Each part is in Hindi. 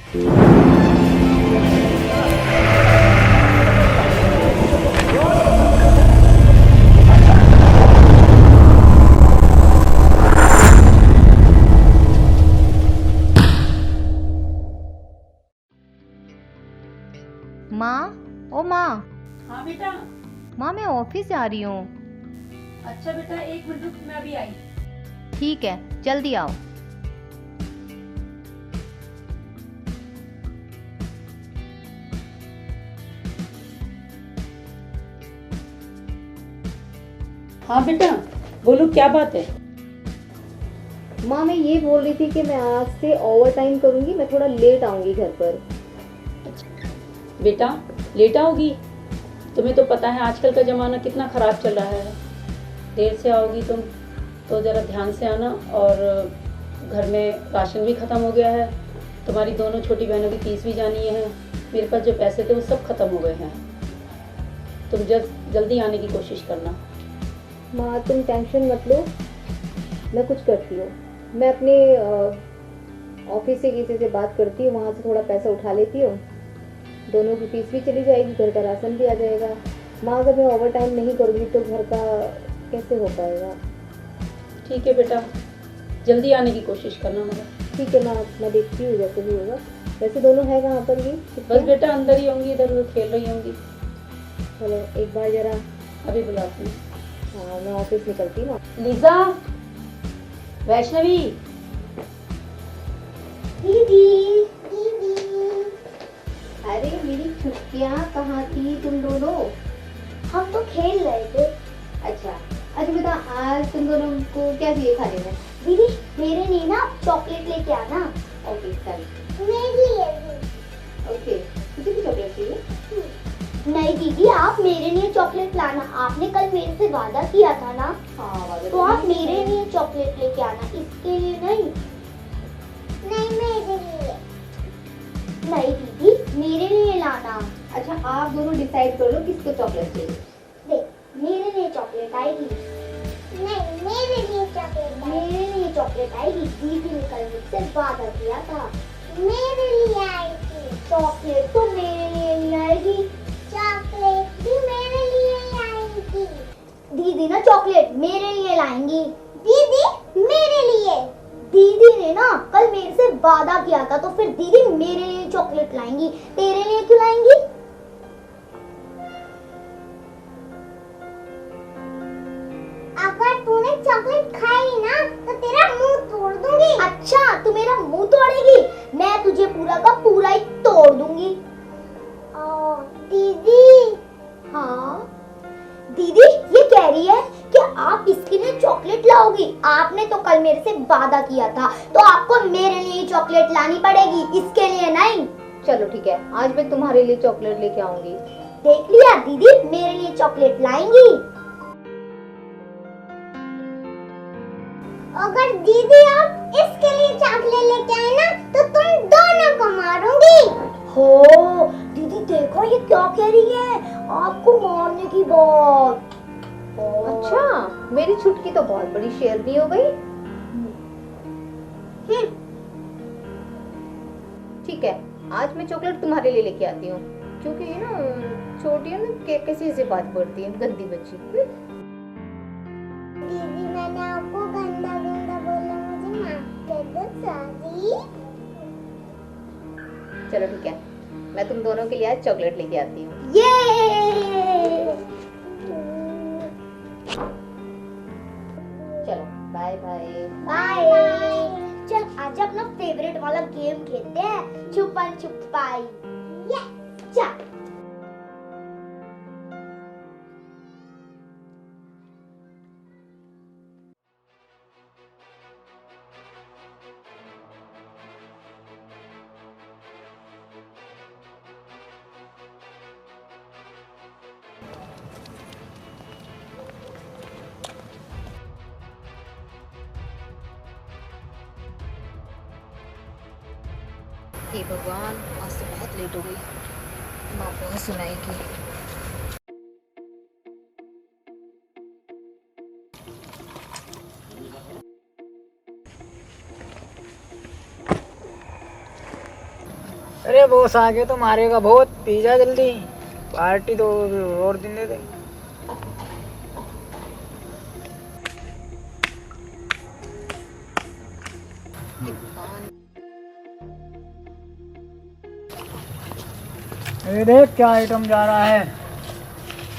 माँ, ओ माँ। हाँ बेटा। माँ मैं ऑफिस जा रही हूँ। अच्छा बेटा, 1 मिनट रुक, मैं अभी आई। ठीक है, जल्दी आओ। हाँ बेटा, बोलो क्या बात है। माँ मैं ये बोल रही थी कि मैं आज से ओवर टाइम करूँगी, मैं थोड़ा लेट आऊँगी घर पर। बेटा लेट आओगी? तुम्हें तो पता है आजकल का ज़माना कितना ख़राब चल रहा है। देर से आओगी तुम तो ज़रा ध्यान से आना। और घर में राशन भी ख़त्म हो गया है, तुम्हारी दोनों छोटी बहनों की फीस भी जानी है। मेरे पास जो पैसे थे वो सब ख़त्म हो गए हैं। तुम जल्दी आने की कोशिश करना। माँ तुम टेंशन मत लो, मैं कुछ करती हूँ। मैं अपने ऑफिस से किसी से बात करती हूँ, वहाँ से थोड़ा पैसा उठा लेती हूँ। दोनों की फीस भी चली जाएगी, घर का राशन भी आ जाएगा। माँ अगर मैं ओवर टाइम नहीं करूँगी तो घर का कैसे हो पाएगा? ठीक है बेटा, जल्दी आने की कोशिश करना मगर। ठीक है माँ, मैं देखती हूँ जैसे भी होगा। वैसे दोनों है कहाँ पर ये? बस बेटा अंदर ही होंगी, इधर उधर खेल रही होंगी। चलो एक बार जरा। अभी बुलाती हूँ। हाँ मैं ऑफिस निकलती हूँ। लीजा, वैष्णवी। दीदी अरे मेरी छुट्टियाँ कहाँ थी तुम दोनों? हम तो खेल रहे थे। अच्छा अच्छा बता, आज तुम दोनों को क्या चाहिए खाने में? दीदी मेरे लिए ना चॉकलेट लेके आना। ओके चल। मेरे लिए भी। ओके तुझे भी चॉकलेट चाहिए? नहीं दीदी, आप मेरे लिए चॉकलेट लाना। आपने कल मेरे से वादा किया था ना। हाँ वादा तो आप मेरे लिए चॉकलेट लेके आना, इसके लिए नहीं। नहीं मेरे लिए। नहीं दीदी, मेरे लिए लाना। अच्छा आप दोनों डिसाइड कर लो किसको चॉकलेट चाहिए। देख, मेरे लिए चॉकलेट आएगी। नहीं मेरे लिए चॉकलेट। मेरे लिए चॉकलेट आएगी। दीदी ने कल मुझसे वादा किया था। मेरे लिए आएगी चॉकलेट, तो मेरे लिए ही आएगी। चॉकलेट भी मेरे लिए ही आएगी। दीदी ना चॉकलेट मेरे लिए लाएंगी। दीदी मेरे लिए। दीदी ने ना कल मेरे से वादा किया था, तो फिर दीदी मेरे लिए चॉकलेट लाएंगी। तेरे लिए क्यों लाएंगी? अगर तूने चॉकलेट खाई ना तो तेरा मुंह तोड़ दूंगी। अच्छा तू मेरा मुंह तोड़ेगी? मैं तुझे पूरा का पूरा ही तोड़ दूंगी। दीदी। हाँ दीदी ये कह रही है कि आप इसके लिए चॉकलेट लाओगी। आपने तो कल मेरे से वादा किया था, तो आपको मेरे लिए चॉकलेट लानी पड़ेगी, इसके लिए नहीं। चलो ठीक है, आज मैं तुम्हारे लिए चॉकलेट लेके आऊंगी। देख लिया, दीदी मेरे लिए चॉकलेट लाएंगी। अगर दीदी आप इसके लिए चॉकलेट लेके आए ना तो तुम दोनों को मारूंगी। हो दीदी देखो ये क्या कह रही है, आपको मारने की बात। अच्छा मेरी छुटकी तो बहुत बड़ी शेर भी हो गई। ठीक है, आज मैं चॉकलेट तुम्हारे लिए लेके आती हूँ, क्योंकि ये ना छोटी है ना किसी से बात करती है, गंदी बच्ची। दीदी मैंने आपको गंदा गंदा बोला, मुझे माफ कर दो। सॉरी। चलो ठीक है, मैं तुम दोनों के लिए आज चॉकलेट लेके आती हूँ। ये चलो बाय बाय। बाय। चल आज अपना फेवरेट वाला गेम खेलते हैं, छुपन छुपाई। ये चल। हे भगवान, आज तो बहुत लेट हो गई। माँ बहुत सुनाएगी। अरे बॉस आगे तो मारेगा बहुत, पी जा जल्दी, पार्टी तो और दिन दे दे। अरे देख क्या आइटम जा रहा है,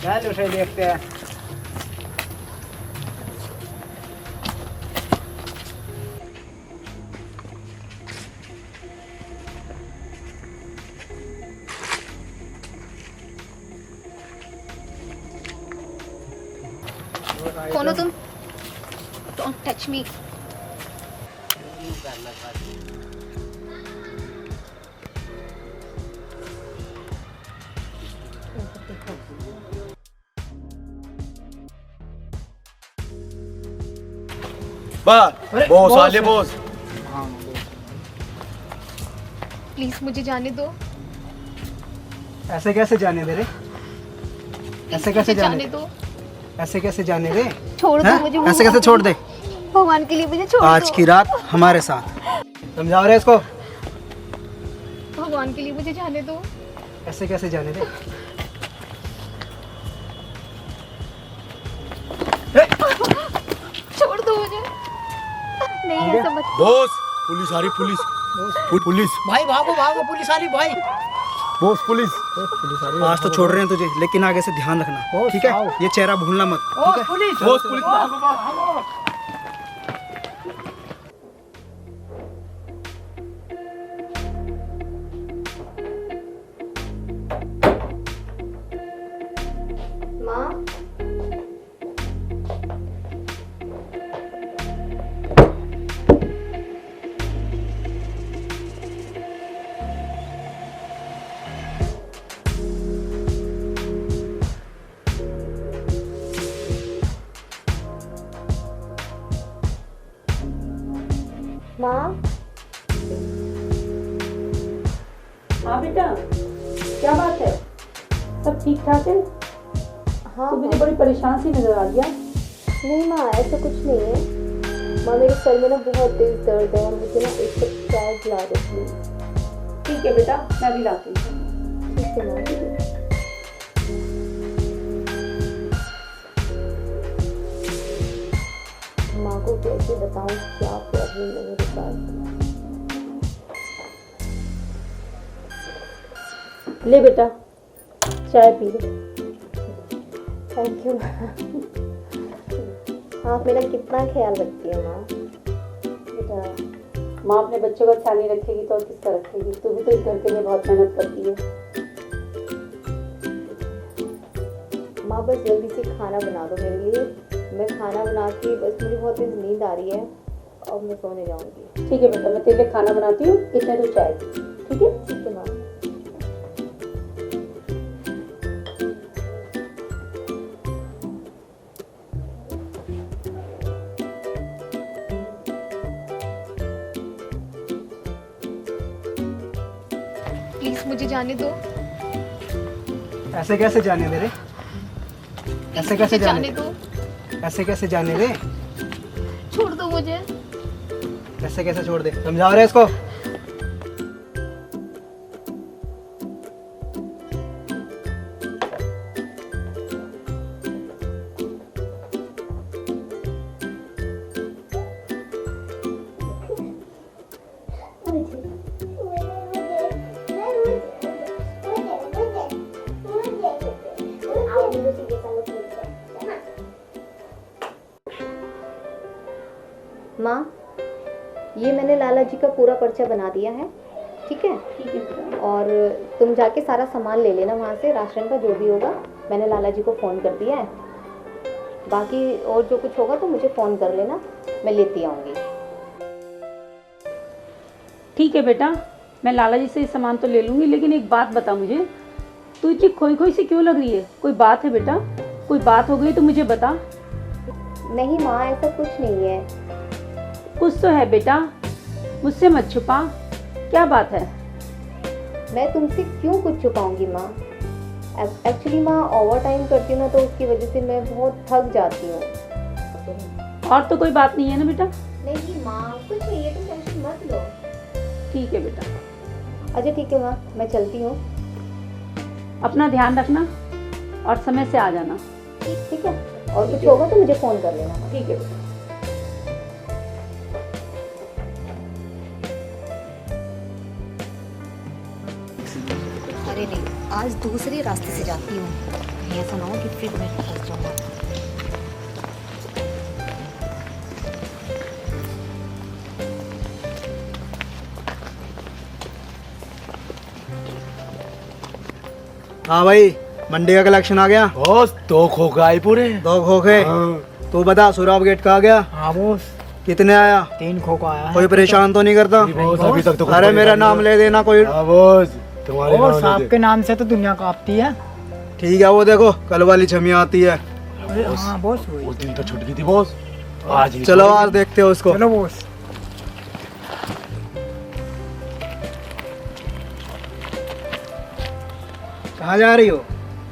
चल उसे देखते हैं। कौन हो तुम? Don't touch me. बॉस आले बॉस। प्लीज मुझे जाने दो। ऐसे कैसे जाने दे रे? ऐसे कैसे मुझे जाने दो। ऐसे कैसे जाने दे? छोड़ दो हैं? मुझे। ऐसे कैसे छोड़ दे? भगवान के लिए मुझे छोड़ आज दो। की रात हमारे साथ, समझाओ रे इसको। भगवान के लिए मुझे जाने दो। ऐसे कैसे जाने दे? छोड़ दो मुझे। नहीं ऐसा मत। बॉस पुलिस आ रही, पुलिस पुलिस भाई भागो भागो, पुलिस आ रही भाई। Boss police. आज तो छोड़ रहे हैं तुझे, लेकिन आगे से ध्यान रखना, ठीक है? ये चेहरा भूलना मत, ठीक है? पुलिस बॉस पुलिस भागो भागो। माँ, माँ, हाँ बेटा, क्या बात है? सब ठीक ठाक है? हाँ तो मुझे माँ। बड़ी परेशान सी नजर आ गया। नहीं माँ, ऐसा कुछ नहीं है माँ, मेरे सर में ना बहुत तेज दर्द है, मुझे ना एक कप चाय पिला दो प्लीज। ठीक है बेटा, मैं अभी लाती हूँ। ठीक है माँ। माँ को कैसे बताऊँ क्या प्रॉब्लम है मेरे साथ। ले बेटा, चाय पी ले। थैंक यू माँ। आप मेरा कितना ख्याल रखती है माँ। बेटा, माँ अपने बच्चों का ख्याल नहीं रखेगी तो और किसका रखेगी? तू भी तो इस घर के लिए बहुत मेहनत करती है। माँ बस जल्दी से खाना बना दो मेरे लिए, मैं खाना बना के, बस मुझे बहुत तेज नींद आ रही है, अब मैं सोने जाऊंगी। ठीक है बेटा, मैं तेरे लिए खाना बनाती हूँ, इतने तू चाय पी, ठीक है? ठीक है माँ। प्लीज मुझे जाने दो। ऐसे कैसे जाने दे रे? ऐसे कैसे मुझे जाने जाने दे? दो। ऐसे कैसे जाने दे? छोड़ दो मुझे। ऐसे कैसे छोड़ दे? समझाओ रे इसको। माँ, ये मैंने लाला जी का पूरा पर्चा बना दिया है, ठीक है? ठीक है बेटा। और तुम जाके सारा सामान ले लेना वहाँ से, राशन का जो भी होगा, मैंने लाला जी को फ़ोन कर दिया है। बाकी और जो कुछ होगा तो मुझे फ़ोन कर लेना, मैं लेती आऊँगी। ठीक है बेटा, मैं लाला जी से ये सामान तो ले लूँगी, लेकिन एक बात बता मुझे, तू इतनी खोई खोई सी क्यों लग रही है? कोई बात है बेटा? कोई बात हो गई तो मुझे बता। नहीं माँ, ऐसा कुछ नहीं है। कुछ तो है बेटा, मुझसे मत छुपा, क्या बात है? मैं तुमसे क्यों कुछ छुपाऊंगी माँ? एक्चुअली माँ ओवर टाइम करती हूँ ना, तो उसकी वजह से मैं बहुत थक जाती हूँ। और तो कोई बात नहीं है ना बेटा? नहीं माँ, कुछ नहीं है, तुम टेंशन मत लो। ठीक है बेटा। अच्छा ठीक है माँ, मैं चलती हूँ। अपना ध्यान रखना और समय से आ जाना। ठीक है, और कुछ होगा तो मुझे फ़ोन कर लेना माँ। ठीक है बेटा। अरे नहीं, आज दूसरे रास्ते से जाती हूँ, कहीं ऐसा ना हो कि फिर मैं फंस जाऊँ। हाँ भाई, मंडी का कलेक्शन आ गया। बॉस 2 खोखा आए पूरे। 2 खोखे। तू बता सुराब गेट का आ गया? हाँ बॉस, कितने आया? 3 खोखा आया है। कोई परेशान तो नहीं करता? बॉस अभी तक तो कुछ अरे मेरा परेशान नाम नहीं ले देना कोई। है। हाँ बॉस, तुम्हारे बॉस नाम ले आपके नाम से तो दुनिया कांपती है। ठीक है, वो देखो कल वाली छमिया आती है। अरे हाँ बॉस, दे। वही। उस दिन तो छूट गई थी बॉस, आज ही चलो आज देखते हो उसको। चलो बॉस। कहाँ जा रही हो?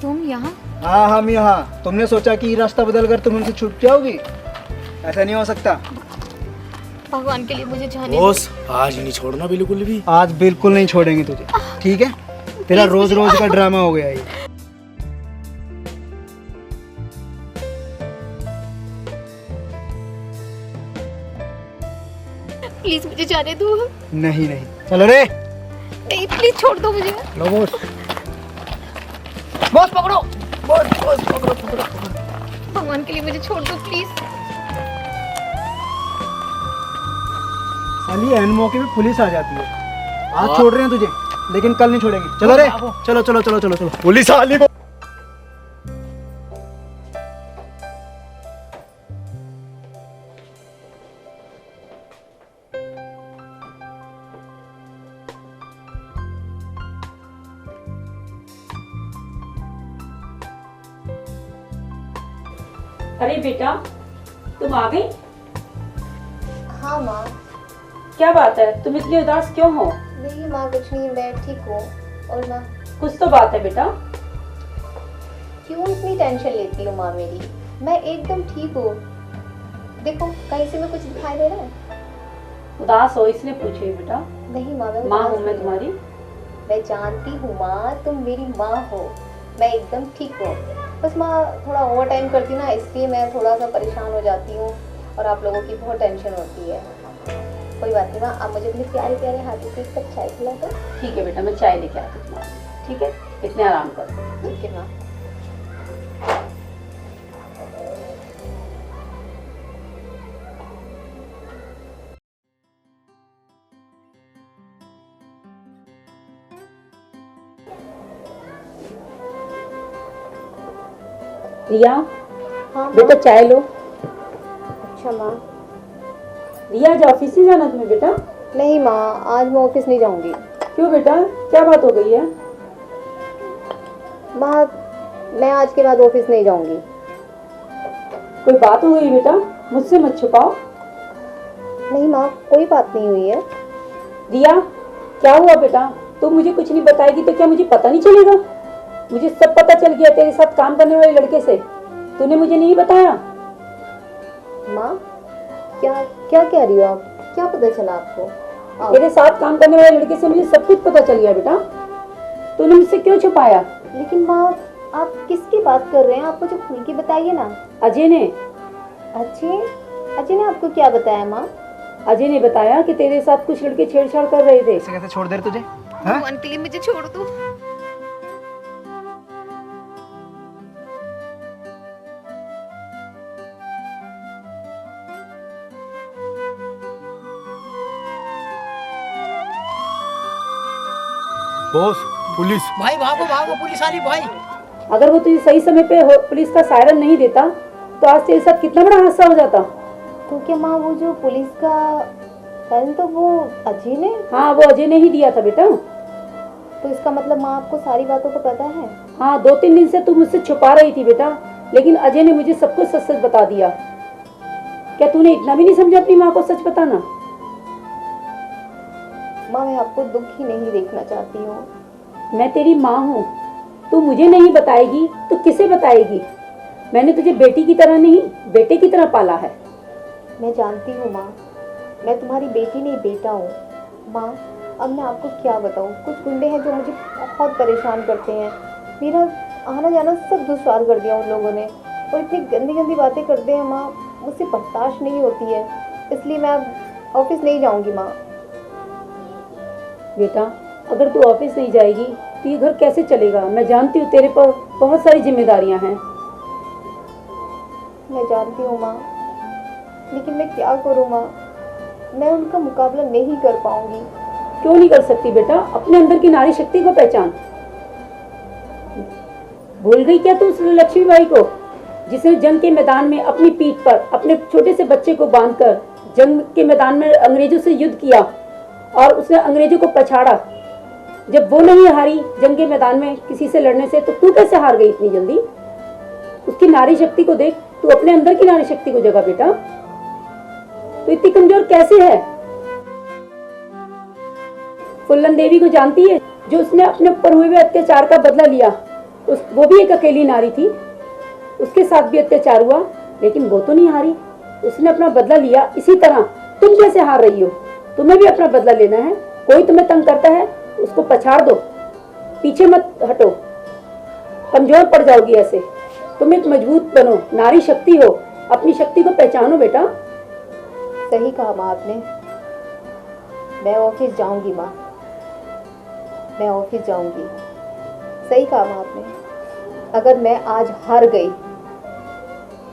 तुम यहाँ? हाँ हम यहाँ। तुमने सोचा कि रास्ता बदल कर तुम उनसे छूट जाओगी? ऐसा नहीं हो सकता। भगवान के लिए मुझे जाने दो। बॉस आज नहीं छोड़ना बिल्कुल भी। आज बिल्कुल नहीं छोड़ेंगे तुझे, ठीक है? तेरा रोज रोज का ड्रामा हो गया ये। प्लीज मुझे जाने दो। नहीं नहीं, चलो रे। नहीं प्लीज छोड़ दो मुझे। लो बॉस। बॉस पकड़ो। बॉस बॉस पकड़ो पकड़ो पकड़ो। भगवान के लिए मुझे छोड़ दो प्लीज। साली एन मौके पे पुलिस आ जाती है। आज छोड़ रहे हैं तुझे, लेकिन कल नहीं छोड़ेंगे। चलो रे, चलो चलो चलो चलो चलो। पुलिस आ गई। अरे बेटा, तुम आ गई? हाँ माँ। क्या बात है, तुम इतनी उदास क्यों हो? नहीं माँ, कुछ नहीं, मैं ठीक हूँ। और माँ, कुछ तो बात है बेटा। क्यों इतनी टेंशन लेती हो माँ मेरी? मैं एकदम ठीक हूँ। देखो कहीं से मैं कुछ दिखाई दे रहा है? उदास हो इसलिए पूछ रही बेटा। नहीं माँ, मैं माँ उदास हूँ मैं नहीं तुम्हारी। मैं जानती हूँ माँ, तुम मेरी माँ हो। मैं एकदम ठीक हूँ। बस माँ थोड़ा ओवर टाइम करती हूँ ना, इसलिए मैं थोड़ा सा परेशान हो जाती हूँ और आप लोगों की बहुत टेंशन होती है। कोई बात नहीं माँ, आप मुझे अपने प्यारे प्यारे हाथों से एक कप चाय पिला दो। लिए। ठीक है बेटा, मैं चाय लेके आती हूँ तुम्हारे लिए, ठीक है? इतने आराम करो। ठीक है माँ। रिया, हाँ बेटा माँ। चाय लो। अच्छा माँ। रिया आज ऑफिस नहीं जाना तुम्हें बेटा? नहीं माँ, आज मैं ऑफिस नहीं जाऊँगी। क्यों बेटा, क्या बात हो गई है? माँ मैं आज के बाद ऑफिस नहीं जाऊँगी। कोई बात हो गई बेटा, मुझसे मत छुपाओ। नहीं माँ, कोई बात नहीं हुई है। रिया, क्या हुआ बेटा? तुम मुझे कुछ नहीं बताएगी तो क्या मुझे पता नहीं चलेगा? मुझे सब पता चल गया तेरे साथ काम करने वाले लड़के से। तूने मुझे नहीं बताया। माँ क्या क्या कह रही हो आप? क्या पता चला आपको? तेरे साथ काम करने वाले लड़के से मुझे सब कुछ पता चल गया बेटा। तूने मुझसे क्यों छुपाया? लेकिन माँ आप किसकी बात कर रहे हैं? आप मुझे खुल के बताइए ना। अजय ने। अजय? अजय ने आपको क्या बताया माँ? अजय ने बताया कि तेरे साथ कुछ लड़के छेड़छाड़ कर रहे थे। ऐसे कैसे छोड़ दे रहे तुझे? भगवान के लिए मुझे छोड़ दो। Boss police. भाई भागो भागो, पुलिस आ रही भाई। अगर वो तुझे सही समय पे पुलिस का सायरन नहीं देता तो आज तेरे साथ कितना बड़ा हादसा हो जाता। तो क्या माँ वो जो पुलिस का सायरन तो वो अजय ने? हाँ, वो अजय ने ही दिया था बेटा। तो इसका मतलब माँ आपको सारी बातों को पता है? हाँ, 2-3 दिन से तू मुझसे छुपा रही थी बेटा, लेकिन अजय ने मुझे सब कुछ सच सच बता दिया। क्या तूने इतना भी नहीं समझा अपनी माँ को सच बताना? माँ मैं आपको दुखी नहीं देखना चाहती हूँ। मैं तेरी माँ हूँ, तू मुझे नहीं बताएगी तो किसे बताएगी? मैंने तुझे बेटी की तरह नहीं, बेटे की तरह पाला है। मैं जानती हूँ माँ, मैं तुम्हारी बेटी नहीं बेटा हूँ। माँ अब मैं आपको क्या बताऊँ, कुछ गुंडे हैं जो मुझे बहुत परेशान करते हैं। मेरा आना जाना सब दुश्वार कर दिया उन लोगों ने, और इतनी गंदी गंदी बातें करते हैं माँ, मुझसे बर्दाश्त नहीं होती है, इसलिए मैं अब ऑफिस नहीं जाऊँगी माँ। बेटा अगर तू ऑफिस नहीं जाएगी तो ये घर कैसे चलेगा? मैं जानती हूँ तेरे पर बहुत सारी जिम्मेदारियाँ हैं। मैं जानती हूँ माँ, लेकिन मैं क्या करूँ माँ, मैं उनका मुकाबला नहीं कर पाऊँगी। क्यों नहीं कर सकती बेटा? अपने अंदर की नारी शक्ति को पहचान। भूल गई क्या तू उस लक्ष्मीबाई को जिसने जंग के मैदान में अपनी पीठ पर अपने छोटे से बच्चे को बांधकर जंग के मैदान में अंग्रेजों से युद्ध किया और उसने अंग्रेजों को पछाड़ा? जब वो नहीं हारी जंग के मैदान में किसी से लड़ने से, तो तू कैसे हार गई इतनी जल्दी? उसकी नारी शक्ति को देख, तू अपने अंदर की नारी शक्ति को जगा बेटा। तू इतनी कमजोर कैसे है? फुल्लन देवी को जानती है, जो उसने अपने ऊपर हुए अत्याचार का बदला लिया? वो भी एक अकेली नारी थी, उसके साथ भी अत्याचार हुआ, लेकिन वो तो नहीं हारी, उसने अपना बदला लिया। इसी तरह तुम कैसे हार रही हो? तुम्हें भी अपना बदला लेना है। कोई तुम्हें तंग करता है उसको पछाड़ दो, पीछे मत हटो, कमजोर पड़ जाओगी ऐसे। तुम एक मजबूत बनो, नारी शक्ति हो, अपनी शक्ति को पहचानो बेटा। सही कहा माँ आपने, मैं ऑफिस जाऊंगी माँ, मैं ऑफिस जाऊंगी। सही कहा माँ आपने, अगर मैं आज हार गई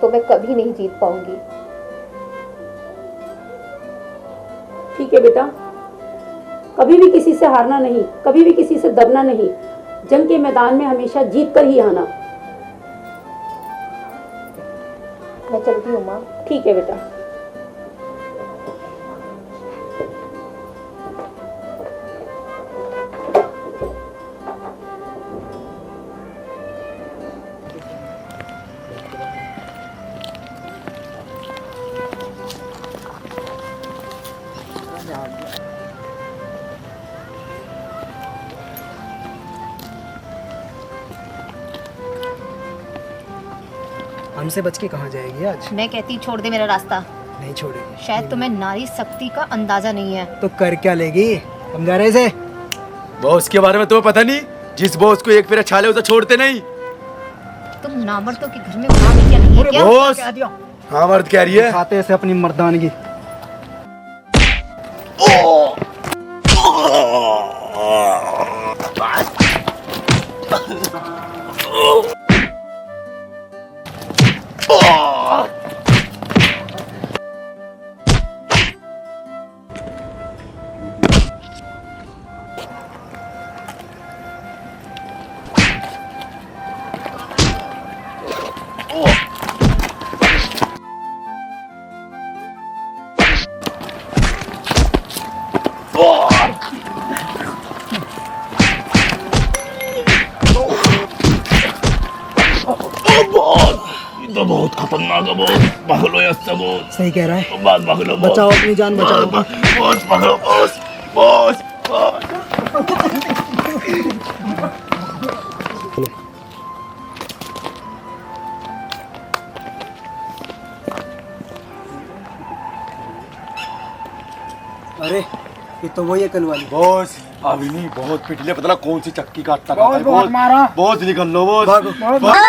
तो मैं कभी नहीं जीत पाऊंगी। ठीक है बेटा, कभी भी किसी से हारना नहीं, कभी भी किसी से दबना नहीं, जंग के मैदान में हमेशा जीत कर ही आना। मैं चलती हूँ माँ। ठीक है बेटा। हमसे बच के कहाँ जाएगी आज? मैं कहती छोड़ दे मेरा रास्ता। नहीं छोड़ेगी। शायद तुम्हें नारी शक्ति का अंदाजा नहीं है। तो कर क्या लेगी? समझा रहे से? बॉस के बारे में तुम्हें पता नहीं? जिस बॉस को एक फेरा छाले उसे छोड़ते नहीं। तुम नामर्दों के घर में माँ बिटिया नहीं है क्या? बॉस हाँ मर्द कह रही है। खाते से अपनी मर्दानगी। तो बहुत खतरनाक है बॉस। भाग लो यहाँ से बॉस। सही कह रहा है। बात भाग लो बॉस। बचाओ अपनी जान, बचाओ। बॉस भाग लो बॉस। बॉस अरे ये तो वही है कल वाली। बॉस अभी नहीं, बहुत पिटले, पता ना कौन सी चक्की काटता बहुत मारा। बॉस निकल लो बॉस। भागो। बॉस।